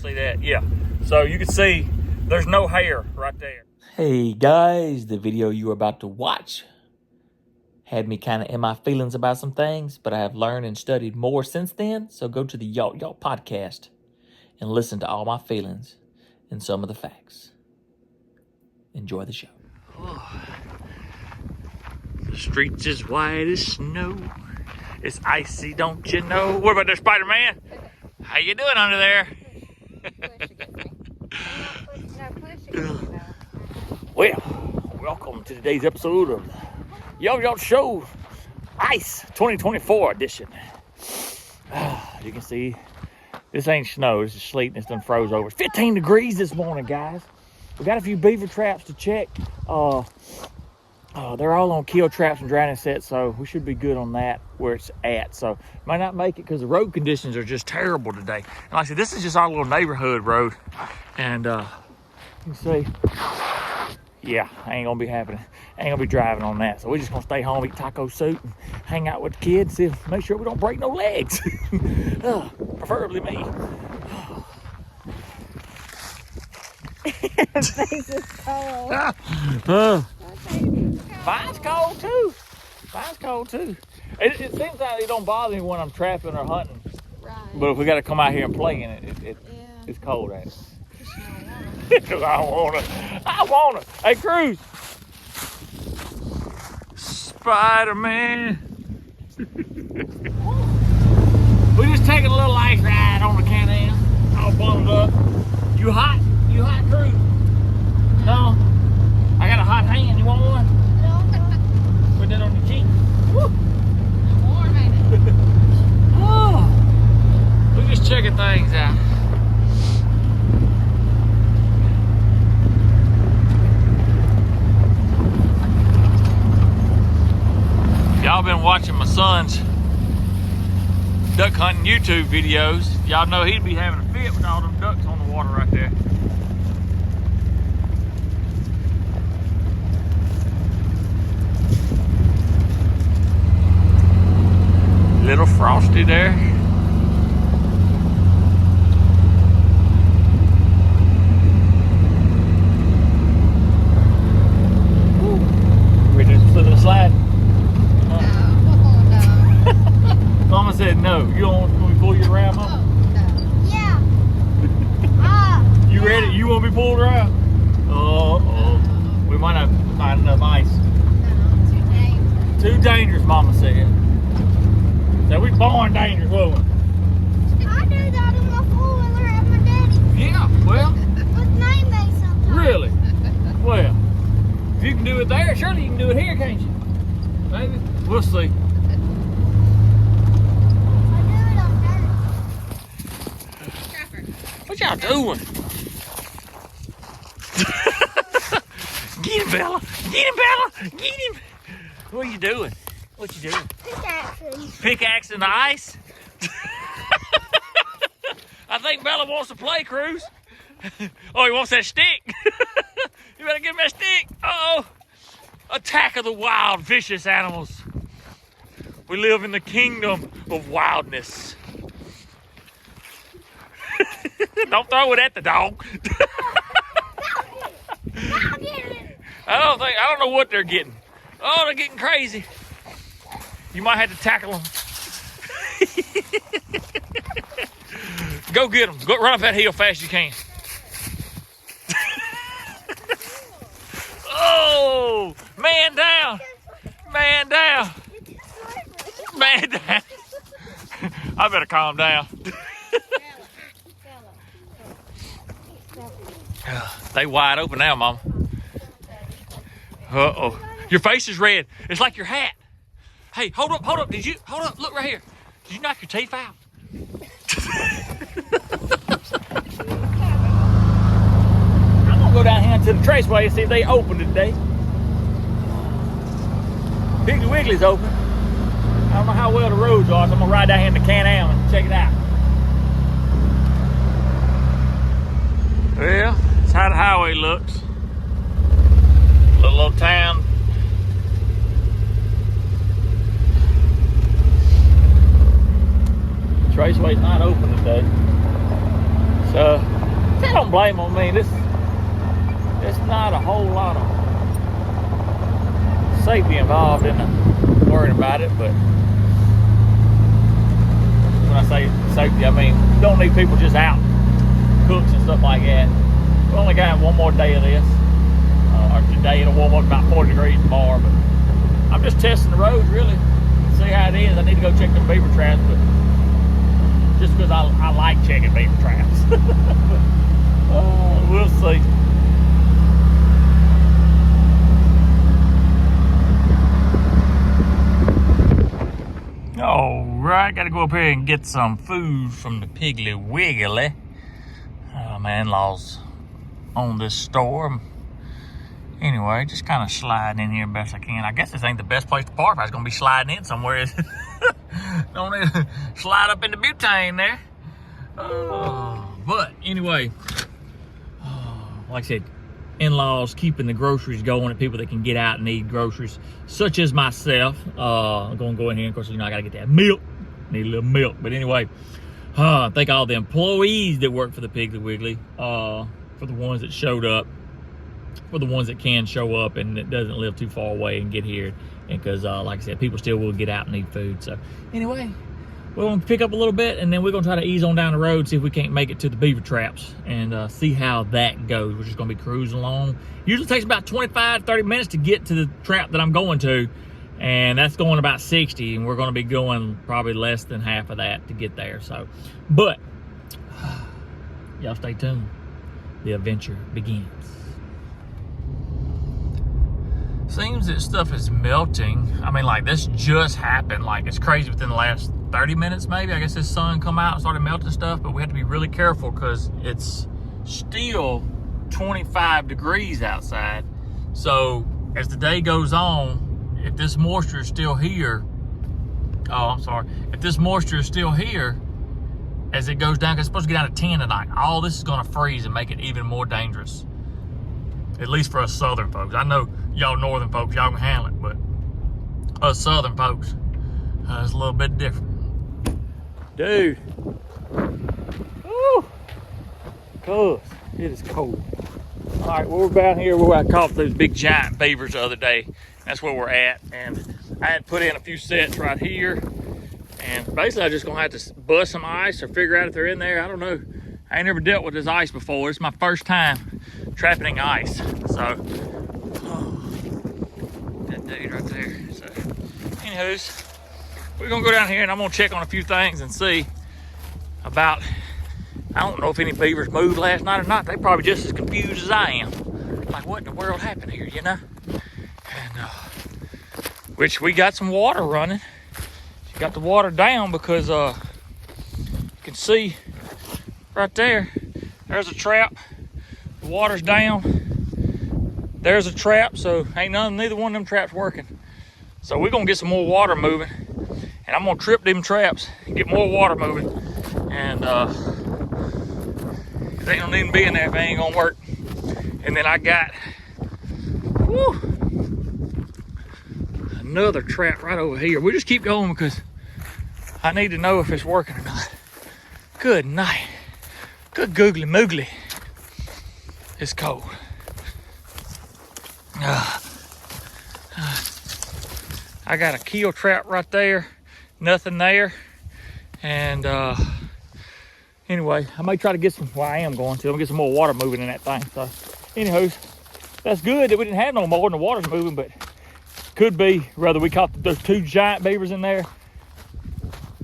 see that? Yeah. So you can see there's no hair right there. Hey guys, the video you are about to watch had me kind of in my feelings about some things, but I have learned and studied more since then. So go to the Y'all podcast and listen to all my feelings and some of the facts. Enjoy the show. Oh, the streets as white as snow. It's icy, don't you know? What about there, Spider-Man? How you doing under there? Well, welcome to today's episode of Y'all Show Ice 2024 edition. You can see this ain't snow, this is sleet and it's done froze over. It's 15 degrees this morning, guys. We got a few beaver traps to check. They're all on kill traps and drowning sets, so we should be good on that where it's at. So might not make it because the road conditions are just terrible today. And like I said, this is just our little neighborhood road. And you can see, yeah, ain't gonna be happening. Ain't gonna be driving on that. So we're just gonna stay home, eat taco soup, and hang out with the kids, make sure we don't break no legs. Preferably me. Face is cold. Mine's cold too. Mine's cold too. It seems like it don't bother me when I'm trapping or hunting. Right. But if we got to come out here and play in it, it's cold at it. Because I want it. Hey, Cruz. Spider-Man. We just taking a little ice ride on the Can-Am. All bundled up. You hot? You hot, Cruz? No? I got a hot hand. You want one? No. Put that on your cheek. Woo. Warm, ain't it? Oh. We're just checking things out. Y'all been watching my son's duck hunting YouTube videos. Y'all know he'd be having a fit with all them ducks on the water right there. Little frosty there. Ready to slip and slide? No. Mama said no. You don't want me to pull you around, Mama? No. Yeah. You ready? You want me to pull around? We might not find enough ice. No, too dangerous. Too dangerous, Mama said. So we born dangerous, wasn't we? I do that in my four-wheeler at my daddy. Yeah, well. With name day sometimes. Really? Well, if you can do it there, surely you can do it here, can't you? Maybe. We'll see. I do it on dirt. Trapper. What y'all doing? Get him, Bella. Get him, Bella. Get him. What are you doing? What you doing? Pickaxing. Pickaxing the ice? I think Bella wants to play, Cruz. Oh, he wants that stick. You better give him that stick. Uh-oh. Attack of the wild, vicious animals. We live in the kingdom of wildness. Don't throw it at the dog. I don't know what they're getting. Oh, they're getting crazy. You might have to tackle them. Go get them. Go run up that hill fast as you can. Oh, man down. Man down. Man down. I better calm down. They wide open now, Mama. Uh-oh. Your face is red. It's like your hat. Hey, hold up. Hold up, look right here. Did you knock your teeth out? I'm gonna go down here to the Traceway and see if they open today. Piggly Wiggly's open. I don't know how well the roads are, so I'm gonna ride down here in the Can-Am and check it out. Well, that's how the highway looks. Little town. Traceway's not open today. So I don't blame them. I mean, it's not a whole lot of safety involved in worrying about it, but when I say safety, I mean, you don't need people just out, cooks and stuff like that. We only got one more day of this, or today it'll warm up about 40 degrees tomorrow, but I'm just testing the roads really, see how it is. I need to go check them beaver traps, but just because I like checking beaver traps. We'll see. All right, gotta go up here and get some food from the Piggly Wiggly. My in-laws own this store. Anyway, just kind of sliding in here best I can. I guess this ain't the best place to park. I was gonna be sliding in somewhere. Don't need to slide up in the butane there. But anyway, like I said, in-laws keeping the groceries going at people that can get out and need groceries, such as myself. I'm gonna go in here, of course, you know, I gotta get that milk. Need a little milk. But anyway, thank all the employees that work for the Piggly Wiggly, for the ones that showed up, for the ones that can show up and that doesn't live too far away and get here. And because, like I said, people still will get out and need food. So anyway, we're going to pick up a little bit, and then we're going to try to ease on down the road, see if we can't make it to the beaver traps, and see how that goes. We're just going to be cruising along. Usually takes about 25, 30 minutes to get to the trap that I'm going to, and that's going about 60, and we're going to be going probably less than half of that to get there. So, but y'all stay tuned. The adventure begins. Seems that stuff is melting. I mean, like, this just happened. Like, it's crazy within the last 30 minutes maybe. I guess this sun come out and started melting stuff, but we have to be really careful because it's still 25 degrees outside. So as the day goes on, if this moisture is still here, if this moisture is still here as it goes down, 'cause it's supposed to get down to 10 tonight, all this is going to freeze and make it even more dangerous. At least for us southern folks. I know y'all northern folks, y'all can handle it, but us southern folks, it's a little bit different. Dude. Woo! Cuz, it is cold. All right, well, we're down here where I caught those big giant beavers the other day. That's where we're at. And I had put in a few sets right here. And basically, I'm just gonna have to bust some ice or figure out if they're in there. I don't know. I ain't never dealt with this ice before. It's my first time trapping ice. So, that dude right there. So, anywho's, we're gonna go down here and I'm gonna check on a few things and see about, I don't know if any beavers moved last night or not. They probably just as confused as I am. Like, what in the world happened here, you know? And, which we got some water running. Got the water down because you can see right there, there's a trap. The water's down. There's a trap, so ain't neither one of them traps working. So we're gonna get some more water moving, and I'm gonna trip them traps and get more water moving. And they don't even be in there if they ain't gonna work. And then I got another trap right over here. We'll just keep going because I need to know if it's working or not. Good night. Good googly moogly. It's cold. I got a keel trap right there. Nothing there. And anyway, I may try to get some, well, I am going to. I'm gonna get some more water moving in that thing. So, anywho, that's good that we didn't have no more and the water's moving, but could be rather we caught those two giant beavers in there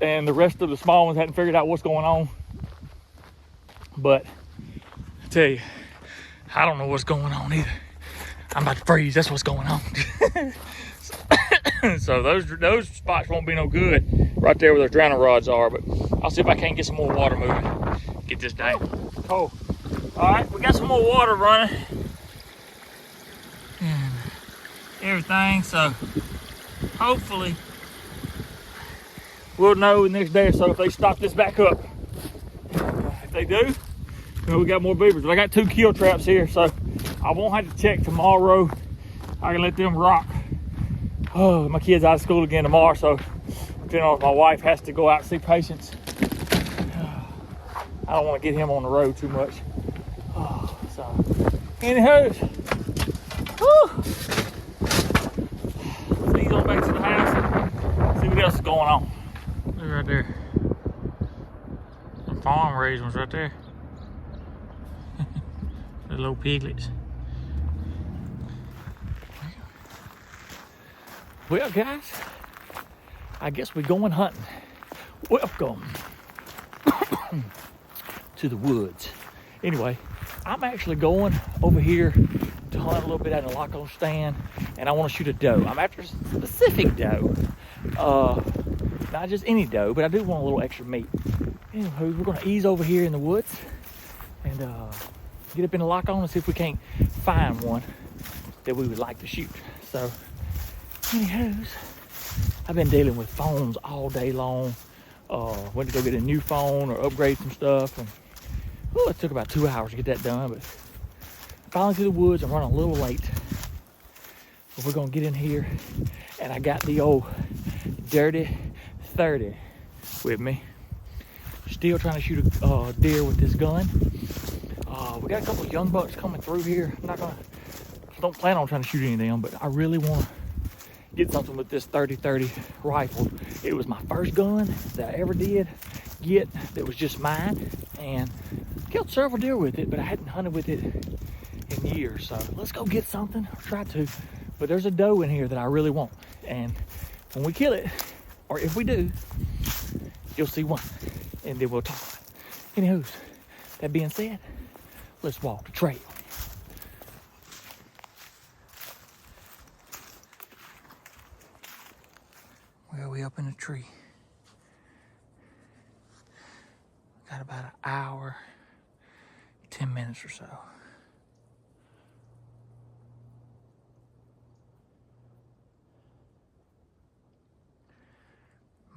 and the rest of the small ones hadn't figured out what's going on. But I tell you, I don't know what's going on either. I'm about to freeze. That's what's going on. So those spots won't be no good right there where those drowning rods are. But I'll see if I can't get some more water moving. Get this down. Cool. All right, we got some more water running and everything. So hopefully we'll know the next day or so if they stop this back up. If they do, then we got more beavers. But I got two kill traps here, so I won't have to check tomorrow. I can let them rock. Oh, my kid's out of school again tomorrow, so depending on if my wife has to go out and see patients, I don't want to get him on the road too much. Oh, so, anywho, whew. Let's ease on back to the house. See what else is going on. Look right there. Some farm raised ones right there. The little piglets. Well, guys, I guess we're going hunting. Welcome to the woods. Anyway, I'm actually going over here to hunt a little bit at a lock-on stand, and I want to shoot a doe. I'm after a specific doe. Not just any doe, but I do want a little extra meat. Anywho, we're gonna ease over here in the woods and get up in the lock-on and see if we can't find one that we would like to shoot. So, anywho's, I've been dealing with phones all day long. Went to go get a new phone or upgrade some stuff, and it took about 2 hours to get that done, but finally to the woods. I'm running a little late, but we're gonna get in here, and I got the old Dirty 30 with me. Still trying to shoot a deer with this gun. We got a couple of young bucks coming through here. Don't plan on trying to shoot any of them, but I really want to get something with this 30-30 rifle. It was my first gun that I ever did get that was just mine, and killed several deer with it, but I hadn't hunted with it in years. So let's go get something, or try to. But there's a doe in here that I really want, and when we kill it, or if we do, you'll see one, and then we'll talk about it. Anywho, that being said, let's walk the trail. Well, we up in a tree. Got about an hour, 10 minutes or so.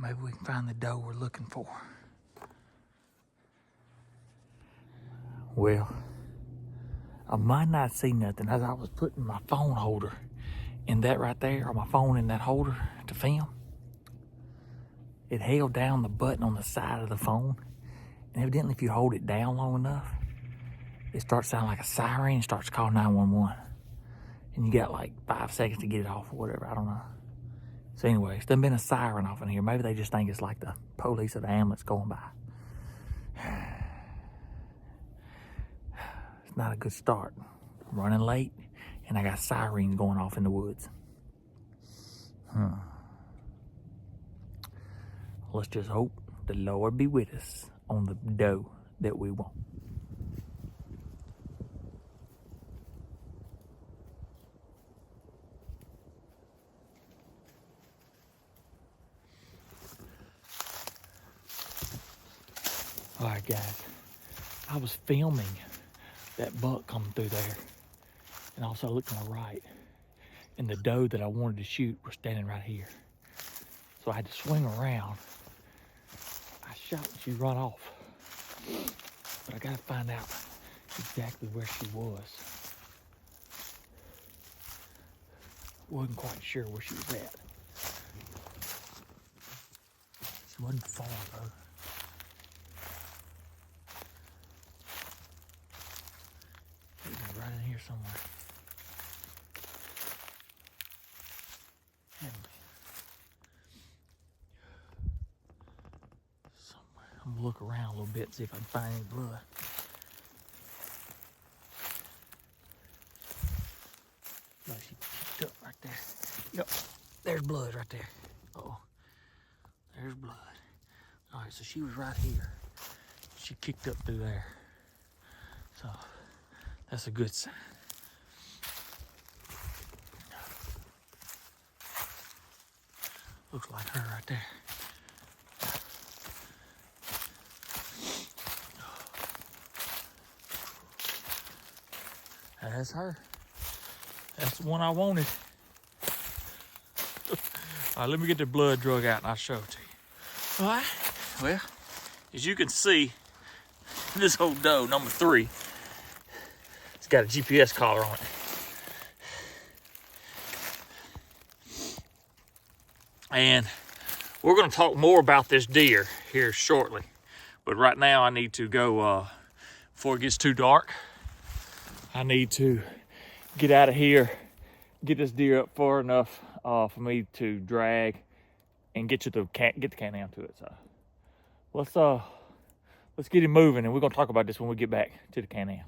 Maybe we can find the doe we're looking for. Well, I might not see nothing as I was putting my phone holder in that right there, or my phone in that holder to film. It held down the button on the side of the phone, and evidently if you hold it down long enough, it starts sounding like a siren and starts calling 911. And you got like 5 seconds to get it off or whatever, I don't know. So anyway, it's done been a siren off in here. Maybe they just think it's like the police or the ambulance going by. It's not a good start. I'm running late, and I got sirens going off in the woods. Let's just hope the Lord be with us on the doe that we want. All right, guys, I was filming that buck coming through there, and also looked on the right, and the doe that I wanted to shoot was standing right here. So I had to swing around. I shot and she run off, but I gotta find out exactly where she was. Wasn't quite sure where she was at. She wasn't far though. Right in here somewhere. Somewhere. I'm gonna look around a little bit and see if I can find any blood. No, she kicked up right there. Yep, there's blood right there. Uh-oh, there's blood. All right, so she was right here. She kicked up through there. So that's a good sign. Looks like her right there. That's her. That's the one I wanted. All right, let me get the blood drug out and I'll show it to you. All right, well, as you can see, this old doe, number 3, it's got a GPS collar on it. And we're gonna talk more about this deer here shortly. But right now I need to go, before it gets too dark, I need to get out of here, get this deer up far enough for me to drag and get the Can-Am to it. So let's get him moving, and we're gonna talk about this when we get back to the Can-Am.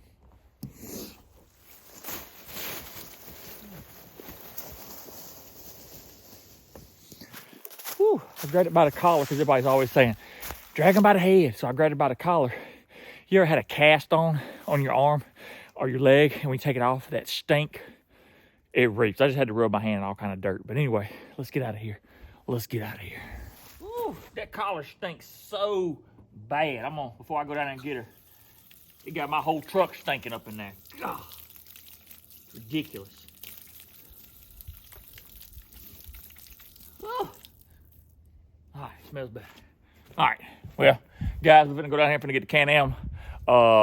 Whew, I grabbed it by the collar because everybody's always saying, drag him by the head. So I grabbed it by the collar. You ever had a cast on your arm or your leg, and when you take it off, that stink, it reeks. I just had to rub my hand in all kind of dirt. But anyway, let's get out of here. Let's get out of here. Ooh, that collar stinks so bad. Before I go down there and get her, it got my whole truck stinking up in there. God, ridiculous. Oh. All right, smells bad. All right, well, guys, we're gonna go down here and get the Can-Am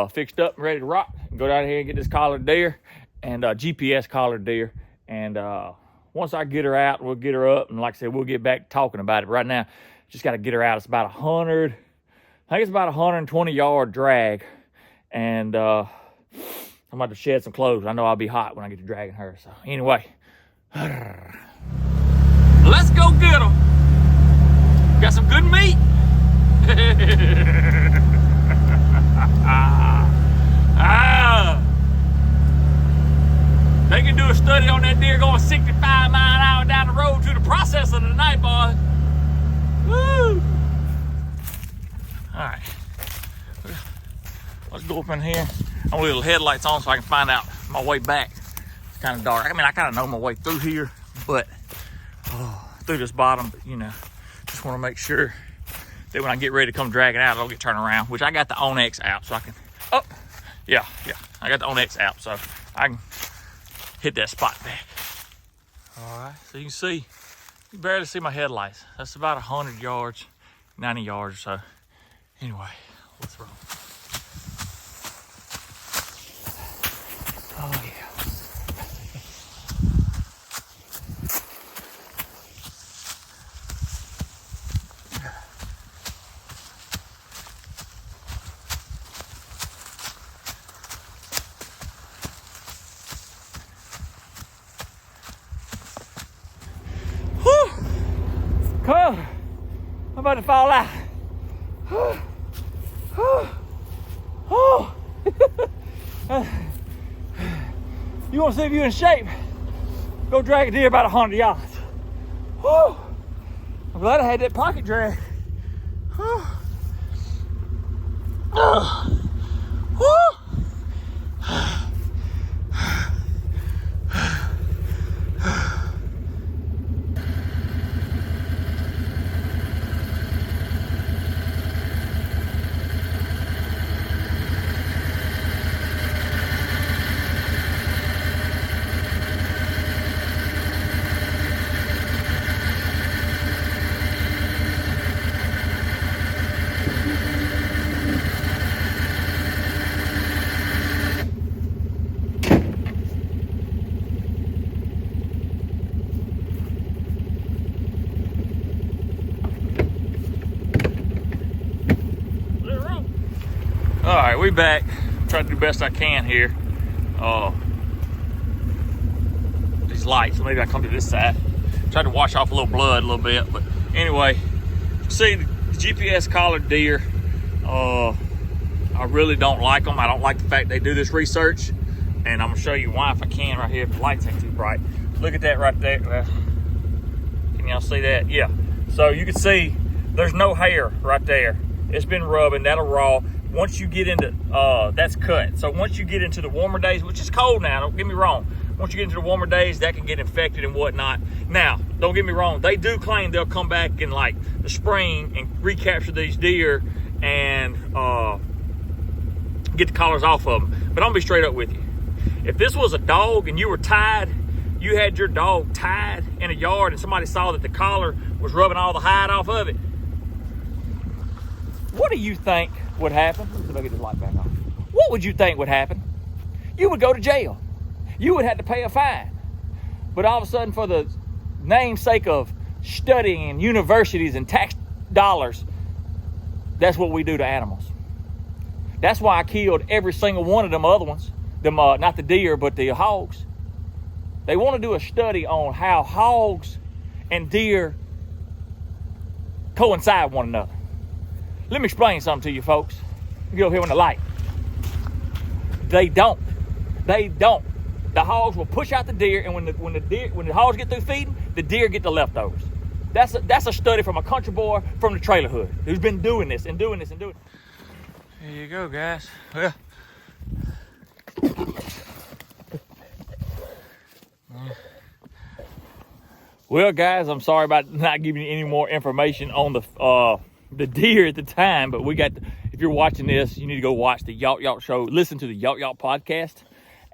fixed up and ready to rock. And go down here and get this collared deer and GPS collared deer. And once I get her out, we'll get her up. And like I said, we'll get back talking about it. But right now, just got to get her out. It's about 100, I think it's about 120-yard drag. And I'm about to shed some clothes. I know I'll be hot when I get to dragging her. So anyway, let's go get her. Got some good meat. They can do a study on that deer going 65 miles an hour down the road to the processor tonight, boys. Woo! All right, let's go up in here. I'm gonna leave the headlights on so I can find out my way back. It's kind of dark. I mean, I kind of know my way through here, but through this bottom, but you know, just want to make sure that when I get ready to come drag it out, I'll get turned around, which I got the Onyx app, so I can, yeah, I got the Onyx app, so I can hit that spot back. All right, so you can see, you can barely see my headlights. That's about 100 yards, 90 yards or so. Anyway, let's roll. Oh yeah. Come, I'm about to fall out. You want to see if you're in shape? Go drag a deer about 100 yards. Whew. I'm glad I had that pocket drag. Whew. All right, we back. Trying to do the best I can here. These lights, so maybe I come to this side. Tried to wash off a little blood a little bit, but anyway, see the GPS collared deer. I really don't like them. I don't like the fact they do this research, and I'm gonna show you why if I can right here. If the lights ain't too bright, look at that right there. Can y'all see that? Yeah. So you can see there's no hair right there. It's been rubbing. That'll raw. Once you get into, that's cut. So once you get into the warmer days, which is cold now, don't get me wrong. Once you get into the warmer days, that can get infected and whatnot. Now, don't get me wrong. They do claim they'll come back in like the spring and recapture these deer and get the collars off of them. But I'm gonna be straight up with you. If this was a dog and you were tied, you had your dog tied in a yard and somebody saw that the collar was rubbing all the hide off of it, what do you think would happen? Let's see if I get this light back on. What would you think would happen? You would go to jail. You would have to pay a fine. But all of a sudden, for the namesake of studying in universities and tax dollars, that's what we do to animals. That's why I killed every single one of them other ones, them, not the deer, but the hogs. They want to do a study on how hogs and deer coincide with one another. Let me explain something to you folks. Get over here on the light. They don't. They don't. The hogs will push out the deer, and when the hogs get through feeding, the deer get the leftovers. That's a study from a country boy from the trailer hood who's been doing this and doing this and doing it. There you go, guys. Well, guys, I'm sorry about not giving you any more information on the deer at the time, but if you're watching this, you need to go watch the Yacht Yacht show, listen to the Yacht Yacht podcast,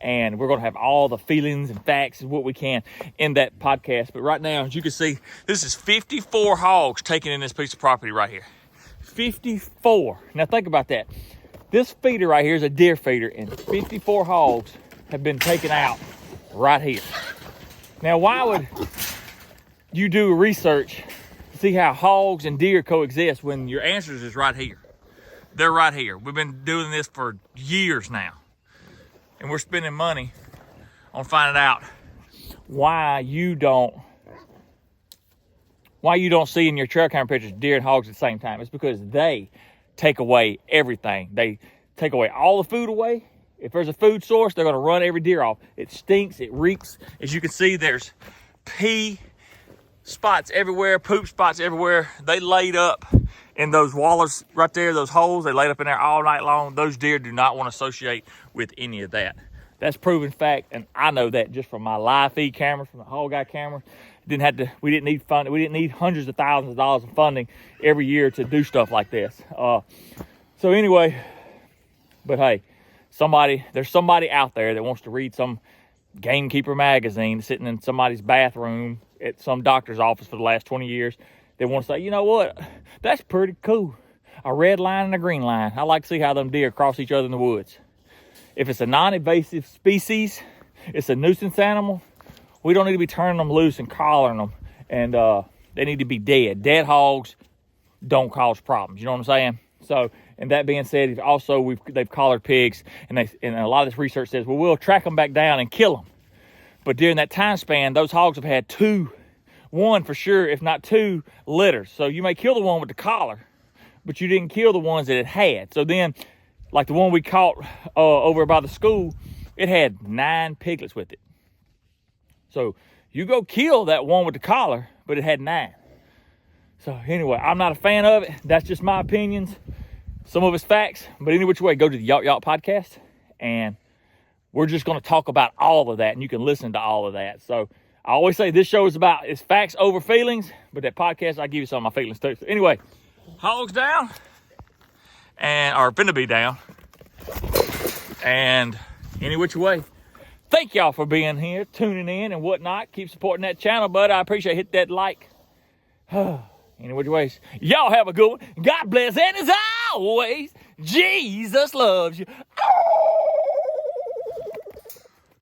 and we're going to have all the feelings and facts and what we can in that podcast. But right now, as you can see, this is 54 hogs taken in this piece of property right here. 54. Now think about that. This feeder right here is a deer feeder, and 54 hogs have been taken out right here. Now, why would you do research to see how hogs and deer coexist when your answers is right here? They're right here. We've been doing this for years now, and we're spending money on finding out why you don't see in your trail camera pictures deer and hogs at the same time. It's because they take away everything. They take away all the food away. If there's a food source, they're going to run every deer off. It stinks, it reeks. As you can see, there's pee spots everywhere, poop spots everywhere. They laid up in those wallers right there, those holes. They laid up in there all night long. Those deer do not want to associate with any of that. That's proven fact, and I know that just from my live feed camera, from the Hog Eye camera. We didn't need funding. We didn't need hundreds of thousands of dollars of funding every year to do stuff like this. So anyway, but hey, there's somebody out there that wants to read some Gamekeeper magazine sitting in somebody's bathroom at some doctor's office for the last 20 years. They want to say, you know what? That's pretty cool. A red line and a green line. I like to see how them deer cross each other in the woods. If it's a non-invasive species, it's a nuisance animal, we don't need to be turning them loose and collaring them. And they need to be dead. Dead hogs don't cause problems. You know what I'm saying? So, and that being said, also they've collared pigs, and a lot of this research says, well, we'll track them back down and kill them. But during that time span, those hogs have had one for sure, if not two litters. So you may kill the one with the collar, but you didn't kill the ones that it had. So then, like the one we caught over by the school, it had 9 piglets with it. So you go kill that one with the collar, but it had 9. So anyway, I'm not a fan of it. That's just my opinions. Some of it's facts, but any which way, go to the Yacht Yacht podcast, and we're just going to talk about all of that, and you can listen to all of that. So I always say this show is it's facts over feelings, but that podcast, I give you some of my feelings too. So anyway, hogs down, or finna be down, and any which way. Thank y'all for being here, tuning in and whatnot. Keep supporting that channel, bud. I appreciate it. Hit that like. Any which ways. Y'all have a good one. God bless, and as always, Jesus loves you.